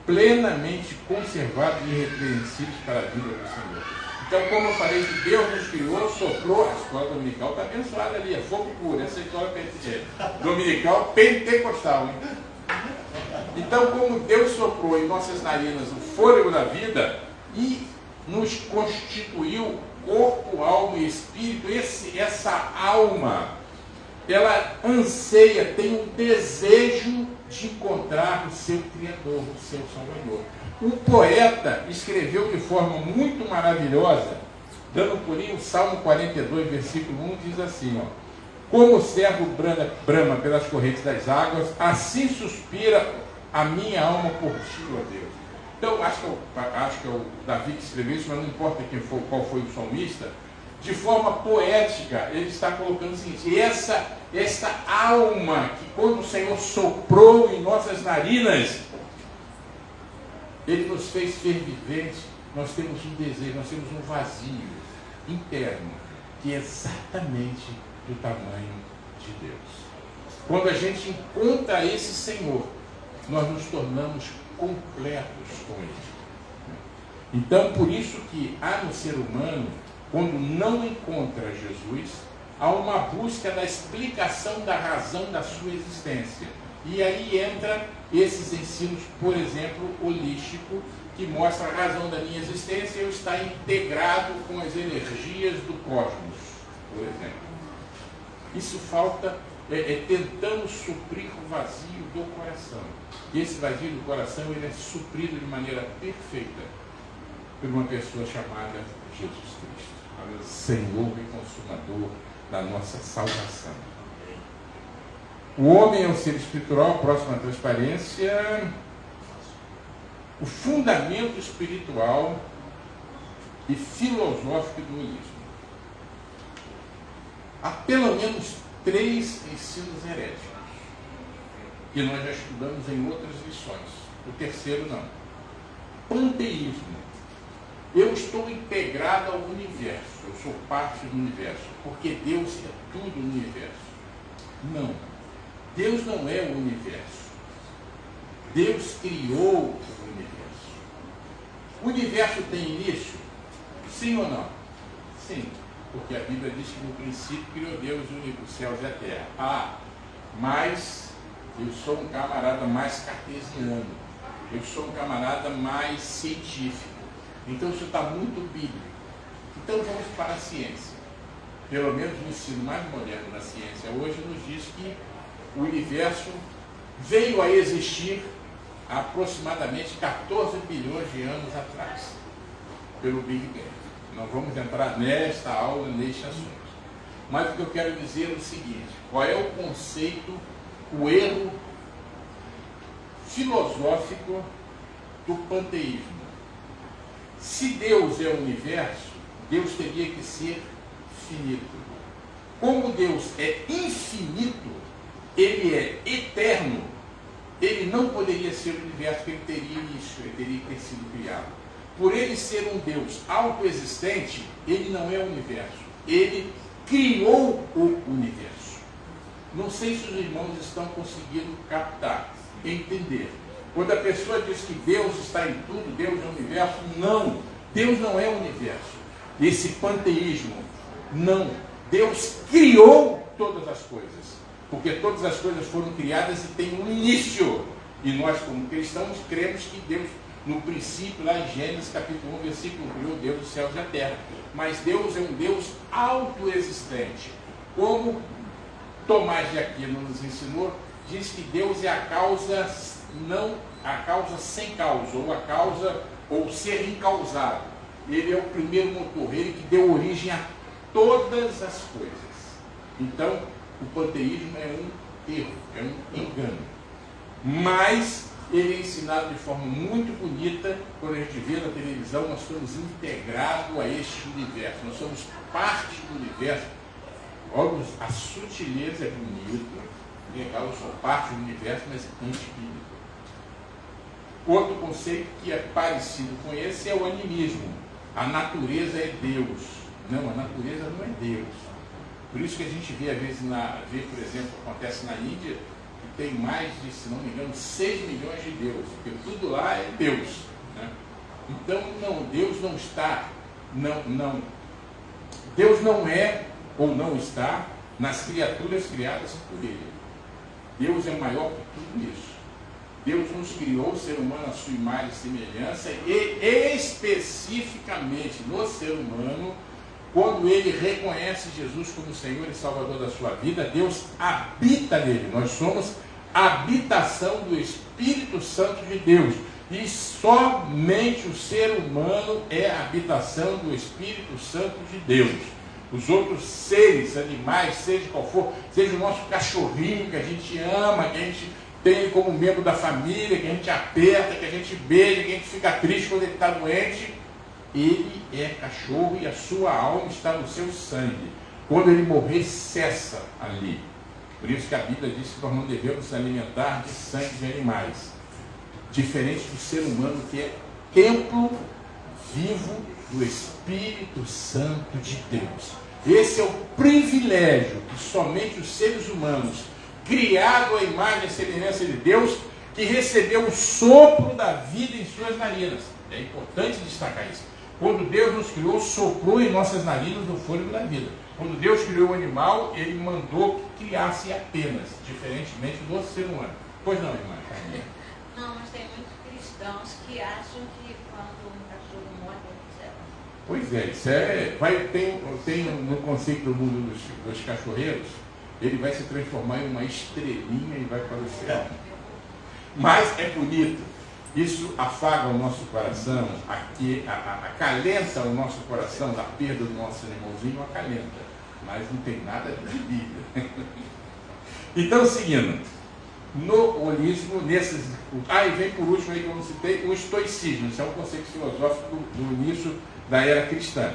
Speaker 3: plenamente conservados e irrepreensíveis para a vida do Senhor. Então, como eu falei que Deus nos criou, soprou, a escola dominical está abençoada ali, é fogo puro, essa escola dominical pentecostal, hein? Então, como Deus soprou em nossas narinas o fôlego da vida, e nos constituiu corpo, alma e espírito. Essa alma, ela anseia, tem um desejo de encontrar o seu Criador, o seu Salvador. O poeta escreveu de forma muito maravilhosa, dando por aí o Salmo 42, versículo 1, diz assim, ó: como o servo brama pelas correntes das águas, assim suspira a minha alma por ti, ó Deus. Então, acho que é o Davi que escreveu isso, mas não importa qual foi o salmista. De forma poética, ele está colocando o seguinte: essa alma que quando o Senhor soprou em nossas narinas, Ele nos fez ser viventes, nós temos um desejo, nós temos um vazio interno, que é exatamente do tamanho de Deus. Quando a gente encontra esse Senhor, nós nos tornamos completos com Ele. Então, por isso que há no ser humano, quando não encontra Jesus, há uma busca da explicação da razão da sua existência. E aí entra esses ensinos, por exemplo, holístico, que mostra a razão da minha existência, eu estar integrado com as energias do cosmos, por exemplo. Isso falta, tentando suprir o vazio do coração. E esse vazio do coração, ele é suprido de maneira perfeita por uma pessoa chamada Jesus Cristo, Senhor e Consumador da nossa salvação. O homem é um ser espiritual, próximo à transparência, o fundamento espiritual e filosófico do humanismo. Há pelo menos 3 ensinos heréticos, que nós já estudamos em outras lições. O terceiro não. Panteísmo. Eu estou integrado ao universo, eu sou parte do universo, porque Deus é tudo no universo. Não. Deus não é o universo. Deus criou o universo. O universo tem início? Sim ou não? Sim. Porque a Bíblia diz que no princípio criou Deus os céus e a terra. Ah, mas eu sou um camarada mais cartesiano. Eu sou um camarada mais científico. Então isso está muito bíblico. Então vamos para a ciência. Pelo menos o ensino mais moderno da ciência hoje nos diz que o universo veio a existir há aproximadamente 14 bilhões de anos atrás, pelo Big Bang. Não vamos entrar nesta aula, neste assunto. Mas o que eu quero dizer é o seguinte: qual é o conceito, o erro filosófico do panteísmo? Se Deus é o universo, Deus teria que ser finito. Como Deus é infinito, Ele é eterno, Ele não poderia ser o universo, porque Ele teria início, Ele teria que ter sido criado. Por Ele ser um Deus autoexistente, Ele não é o universo, Ele criou o universo. Não sei se os irmãos estão conseguindo captar, entender. Quando a pessoa diz que Deus está em tudo, Deus é o universo, não. Deus não é o universo. Esse panteísmo, não. Deus criou todas as coisas. Porque todas as coisas foram criadas e têm um início. E nós, como cristãos, cremos que Deus, no princípio, lá em Gênesis capítulo 1, versículo 1, criou Deus dos céus e da terra. Mas Deus é um Deus autoexistente. Como Tomás de Aquino nos ensinou, diz que Deus é a causa, não a causa sem causa, ou a causa, ou ser incausado. Ele é o primeiro motor, ele que deu origem a todas as coisas. Então, o panteísmo é um erro, é um engano. Mas ele é ensinado de forma muito bonita. Quando a gente vê na televisão, nós somos integrados a este universo, nós somos parte do universo. Olha, a sutileza é bonita, legal, eu sou parte do universo, mas antibíblico. Outro conceito que é parecido com esse é o animismo. A natureza é Deus. Não, a natureza não é Deus. Por isso que a gente vê, às vezes, por exemplo, acontece na Índia, que tem mais de, se não me engano, 6 milhões de deuses, porque tudo lá é Deus. Né? Então, não, Deus não está, não. Deus não é, ou não está, nas criaturas criadas por Ele. Deus é maior que tudo isso. Deus nos criou, o ser humano, à sua imagem e semelhança, e especificamente no ser humano, quando ele reconhece Jesus como Senhor e Salvador da sua vida, Deus habita nele. Nós somos a habitação do Espírito Santo de Deus. E somente o ser humano é a habitação do Espírito Santo de Deus. Os outros seres, animais, seja qual for, seja o nosso cachorrinho que a gente ama, que a gente tem como membro da família, que a gente aperta, que a gente beija, que a gente fica triste quando ele está doente, ele é cachorro e a sua alma está no seu sangue. Quando ele morrer, cessa ali. Por isso que a Bíblia diz que nós não devemos nos alimentar de sangue de animais. Diferente do ser humano, que é templo vivo do Espírito Santo de Deus. Esse é o privilégio que somente os seres humanos, criados à imagem e semelhança de Deus, que recebeu o sopro da vida em suas narinas. É importante destacar isso. Quando Deus nos criou, soprou em nossas narinas o fôlego da vida. Quando Deus criou o animal, ele mandou que criasse apenas, diferentemente do ser humano. Pois não, irmã?
Speaker 4: Não, mas tem muitos cristãos que acham que quando um cachorro morre, é céu.
Speaker 3: Pois é, isso tem no conceito do mundo dos cachorreiros, ele vai se transformar em uma estrelinha e vai para o céu. Mas é bonito. Isso afaga o nosso coração, acalenta o nosso coração da perda do nosso irmãozinho, acalenta. Mas não tem nada de Bíblia. Então, seguindo, no holismo, e vem por último aí que eu não citei, o estoicismo. Isso é um conceito filosófico do início da era cristã.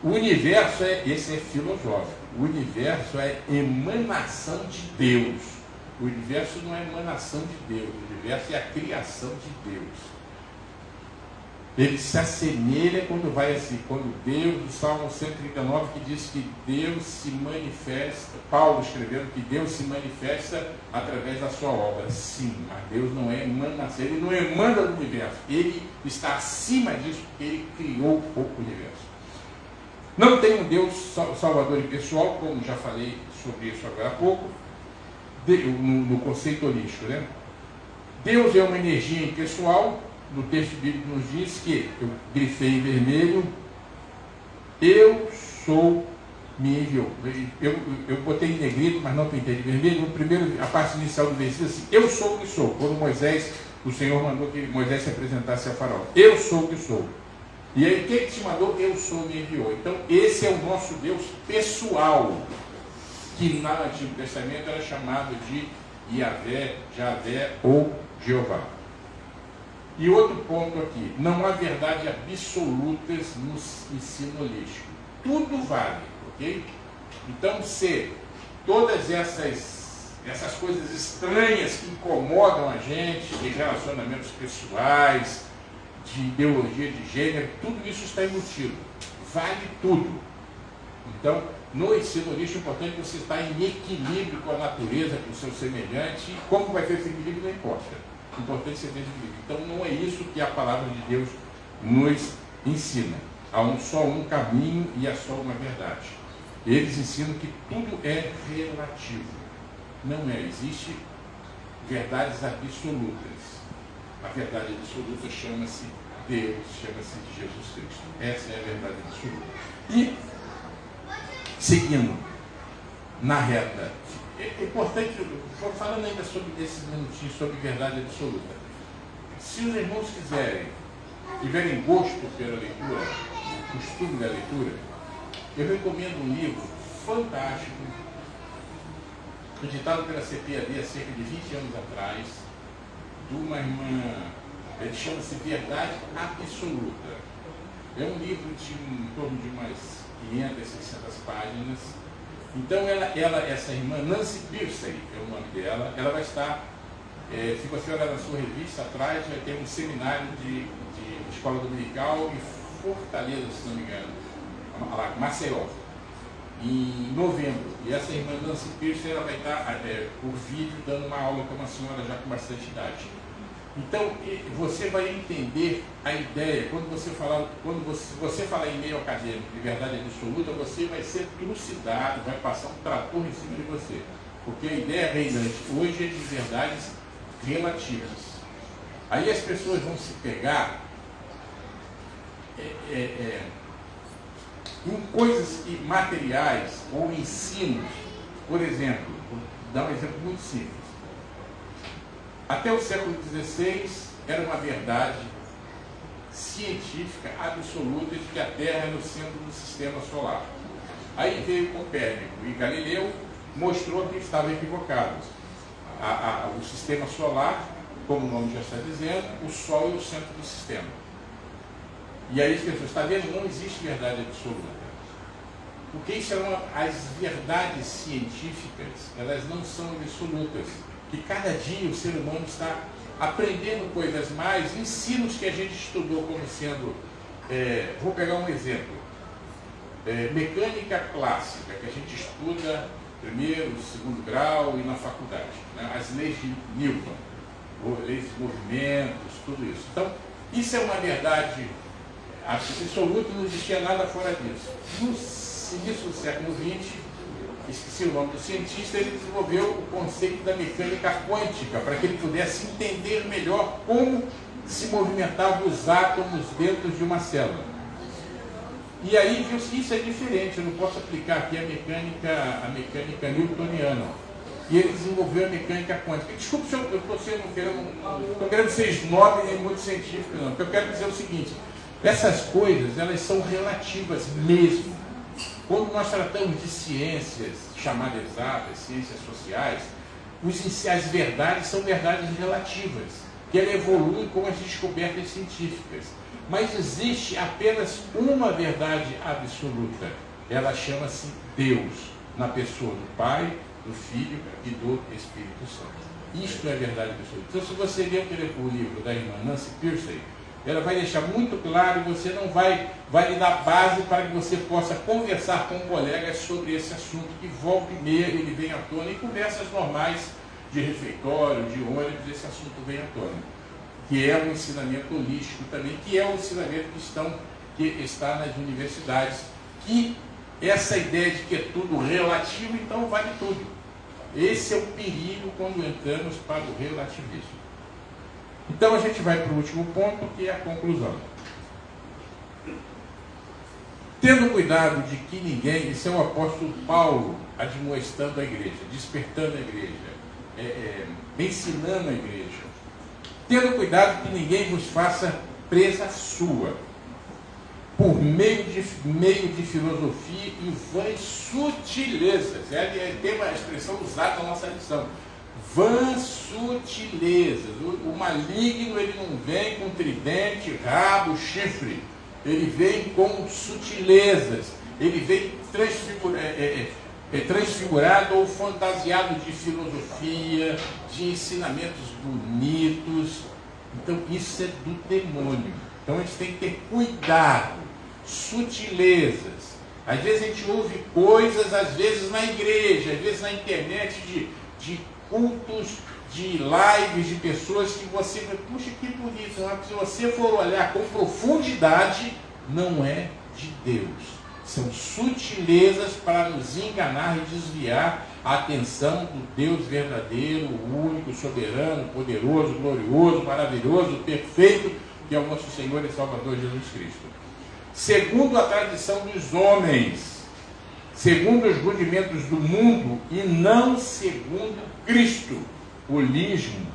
Speaker 3: O universo esse é filosófico. O universo é emanação de Deus. O universo não é emanação de Deus, o universo é a criação de Deus. Ele se assemelha quando Deus, no Salmo 139, que diz que Deus se manifesta, Paulo escrevendo que Deus se manifesta através da sua obra. Sim, mas Deus não é emanação, ele não emana do universo, ele está acima disso, porque ele criou o universo. Não tem um Deus salvador e pessoal, como já falei sobre isso agora há pouco, no conceito holístico, né? Deus é uma energia impessoal. No texto bíblico nos diz que, eu grifei em vermelho, eu sou, me enviou. Eu botei em negrito, mas não pintei de vermelho. A parte inicial do versículo assim, eu sou o que sou. Quando o Senhor mandou que Moisés se apresentasse a Faraó. Eu sou o que sou. E aí, quem te mandou? Eu sou, me enviou. Então, esse é o nosso Deus pessoal, que no Antigo Testamento era chamado de Yahvé, Javé ou Jeová. E outro ponto aqui, não há verdade absolutas no ensino holístico. Tudo vale, ok? Então, se todas essas coisas estranhas que incomodam a gente, de relacionamentos pessoais, de ideologia de gênero, tudo isso está embutido. Vale tudo. Então, no ensino holístico, é importante você estar em equilíbrio com a natureza, com o seu semelhante. E como vai ter esse equilíbrio, não importa. O importante é ser equilíbrio. Então, não é isso que a palavra de Deus nos ensina. Há só um caminho e há só uma verdade. Eles ensinam que tudo é relativo. Não existe verdades absolutas. A verdade absoluta chama-se Deus, chama-se Jesus Cristo. Essa é a verdade absoluta. E, seguindo na reta, é importante, falando ainda sobre esses minutinhos, sobre verdade absoluta. Se os irmãos tiverem gosto pela leitura, costume da leitura, eu recomendo um livro fantástico, editado pela CPAD há cerca de 20 anos atrás, de uma irmã, ele chama-se Verdade Absoluta. É um livro de em torno de umas 500, 600 páginas. Então, essa irmã, Nancy Pearcey, é o nome dela, ela vai estar, se você olhar na sua revista atrás, vai ter um seminário de escola dominical em Fortaleza, se não me engano, lá, Maceió, em novembro. E essa irmã Nancy Pearcey, ela vai estar por vídeo dando uma aula para uma senhora já com bastante idade. Então, você vai entender a ideia, quando você falar em meio acadêmico de verdade absoluta, você vai ser trucidado, vai passar um trator em cima de você. Porque a ideia reinante hoje é de verdades relativas. Aí as pessoas vão se pegar em coisas materiais ou ensinos. Por exemplo, vou dar um exemplo muito simples. Até o século XVI era uma verdade científica absoluta de que a Terra é no centro do sistema solar. Aí veio Copérnico e Galileu, mostrou que estava equivocado. O sistema solar, como o nome já está dizendo, o Sol é o centro do sistema. E aí as pessoas, está vendo? Não existe verdade absoluta. Porque isso as verdades científicas, elas não são absolutas. Que cada dia o ser humano está aprendendo coisas mais, ensinos que a gente estudou como sendo, vou pegar um exemplo, mecânica clássica, que a gente estuda primeiro, segundo grau e na faculdade, né? As leis de Newton, leis de movimentos, tudo isso. Então, isso é uma verdade absoluta, não existia nada fora disso. No início do século XX, esqueci o nome do cientista, ele desenvolveu o conceito da mecânica quântica, para que ele pudesse entender melhor como se movimentavam os átomos dentro de uma célula. E aí viu que isso é diferente, eu não posso aplicar aqui a mecânica newtoniana. E ele desenvolveu a mecânica quântica. Desculpe se eu estou querendo ser snob nem muito científico, não. O que eu quero dizer é o seguinte, essas coisas, elas são relativas mesmo. Quando nós tratamos de ciências chamadas exatas, ciências sociais, as verdades são verdades relativas, que elas evoluem com as descobertas científicas. Mas existe apenas uma verdade absoluta. Ela chama-se Deus, na pessoa do Pai, do Filho e do Espírito Santo. Isto é a verdade absoluta. Então, se você ler o livro da irmã Nancy Pearcey, ela vai deixar muito claro e você não vai lhe dar base para que você possa conversar com colegas sobre esse assunto, que volta e meia ele vem à tona, e conversas normais de refeitório, de ônibus, esse assunto vem à tona. Que é um ensinamento holístico também, que é um ensinamento que está nas universidades, que essa ideia de que é tudo relativo, então vale tudo. Esse é o perigo quando entramos para o relativismo. Então a gente vai para o último ponto, que é a conclusão. Tendo cuidado de que ninguém, isso é o apóstolo Paulo admoestando a igreja, despertando a igreja, ensinando a igreja. Tendo cuidado que ninguém vos faça presa sua, por meio de filosofia e vãs sutilezas. Tem uma expressão usada na nossa lição. Vãs sutilezas. O maligno, ele não vem com tridente, rabo, chifre. Ele vem com sutilezas. Ele vem transfigurado ou fantasiado de filosofia, de ensinamentos bonitos. Então isso é do demônio. Então a gente tem que ter cuidado, sutilezas. Às vezes a gente ouve coisas, às vezes na igreja, às vezes na internet, de cultos, de lives, de pessoas que você vê, puxa, que bonito. Mas se você for olhar com profundidade, não é de Deus. São sutilezas para nos enganar e desviar a atenção do Deus verdadeiro, único, soberano, poderoso, glorioso, maravilhoso, perfeito, que é o nosso Senhor e Salvador Jesus Cristo. Segundo a tradição dos homens, segundo os rudimentos do mundo e não segundo Cristo. Holismo,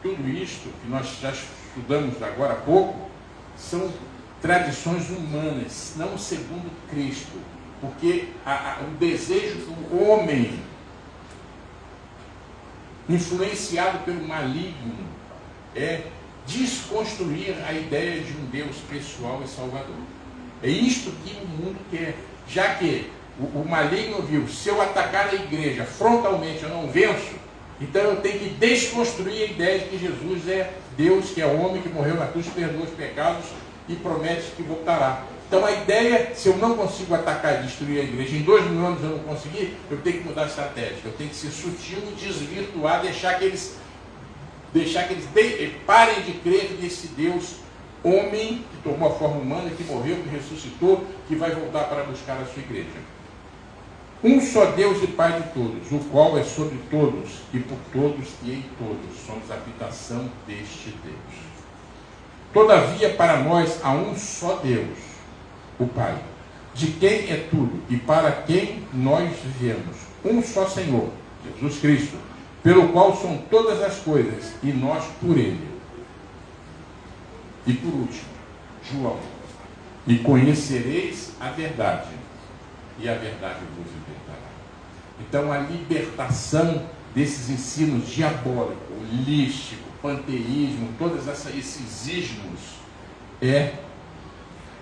Speaker 3: tudo isto que nós já estudamos agora há pouco, são tradições humanas, não segundo Cristo, porque o desejo do homem, influenciado pelo maligno, é desconstruir a ideia de um Deus pessoal e salvador. É isto que o mundo quer, já que o maligno viu, se eu atacar a igreja frontalmente eu não venço, então eu tenho que desconstruir a ideia de que Jesus é Deus, que é homem, que morreu na cruz, perdoa os pecados e promete que voltará. Então a ideia, se eu não consigo atacar e destruir a igreja, em 2000 anos eu não conseguir, eu tenho que mudar a estratégia, eu tenho que ser sutil, desvirtuar, deixar que eles parem de crer nesse Deus homem, que tomou a forma humana, que morreu, que ressuscitou, que vai voltar para buscar a sua igreja. Um só Deus e Pai de todos, o qual é sobre todos, e por todos e em todos. Somos a habitação deste Deus. Todavia, para nós há um só Deus, o Pai, de quem é tudo e para quem nós vivemos. Um só Senhor, Jesus Cristo, pelo qual são todas as coisas, e nós por Ele. E por último, João. E conhecereis a verdade, e a verdade vos libertará. Então, a libertação desses ensinos diabólicos, holístico, panteísmo, todos esses ismos, é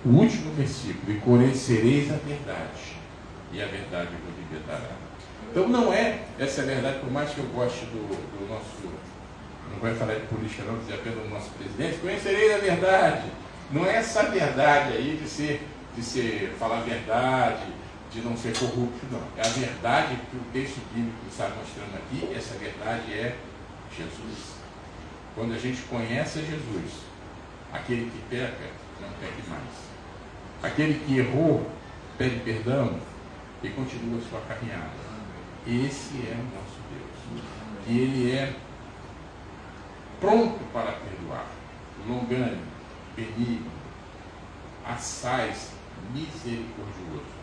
Speaker 3: o último versículo. E conhecereis a verdade, e a verdade vos libertará. Então, não é essa verdade, por mais que eu goste do nosso, não vai falar de política não, dizer apenas do nosso presidente, conhecereis a verdade. Não é essa verdade aí de ser falar a verdade, de não ser corrupto, não. É a verdade que o texto bíblico está mostrando aqui, essa verdade é Jesus. Quando a gente conhece Jesus, aquele que peca, não peque mais. Aquele que errou, pede perdão e continua a sua caminhada. Esse é o nosso Deus. E Ele é pronto para perdoar, longânimo, benigno, assaz, misericordioso.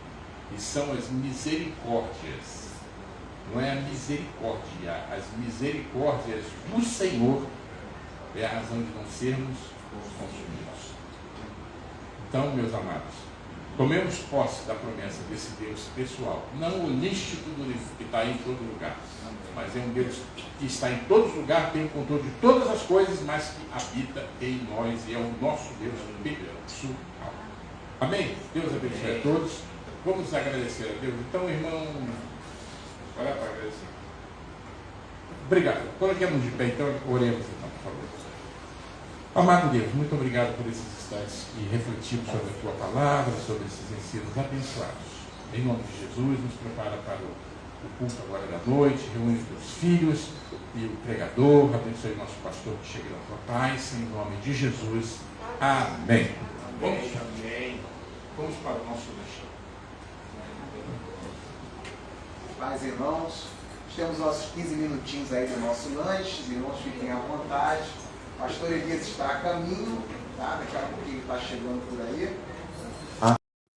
Speaker 3: E são as misericórdias, não é a misericórdia, as misericórdias do Senhor é a razão de não sermos consumidos. Então, meus amados, tomemos posse da promessa desse Deus pessoal, não holístico do livro, que está em todo lugar, mas é um Deus que está em todos os lugares, tem o controle de todas as coisas, mas que habita em nós e é o nosso Deus pessoal. Amém? Deus abençoe a todos. Vamos agradecer a Deus. Então, irmão, olha para agradecer. Obrigado. Coloquemos de pé, então, oremos então, por favor. Amado Deus, muito obrigado por esses instantes que refletimos sobre a Tua palavra, sobre esses ensinos abençoados. Em nome de Jesus, nos prepara para o culto agora da noite, reúne os Teus filhos e o pregador, abençoe o nosso pastor que chegue na Tua paz, em nome de Jesus. Amém. Vamos para o nosso lanche.
Speaker 1: Paz, irmãos, temos nossos 15 minutinhos aí do nosso lanche, os irmãos fiquem à vontade. O pastor Elias está a caminho, tá? Daqui a pouquinho ele está chegando por aí.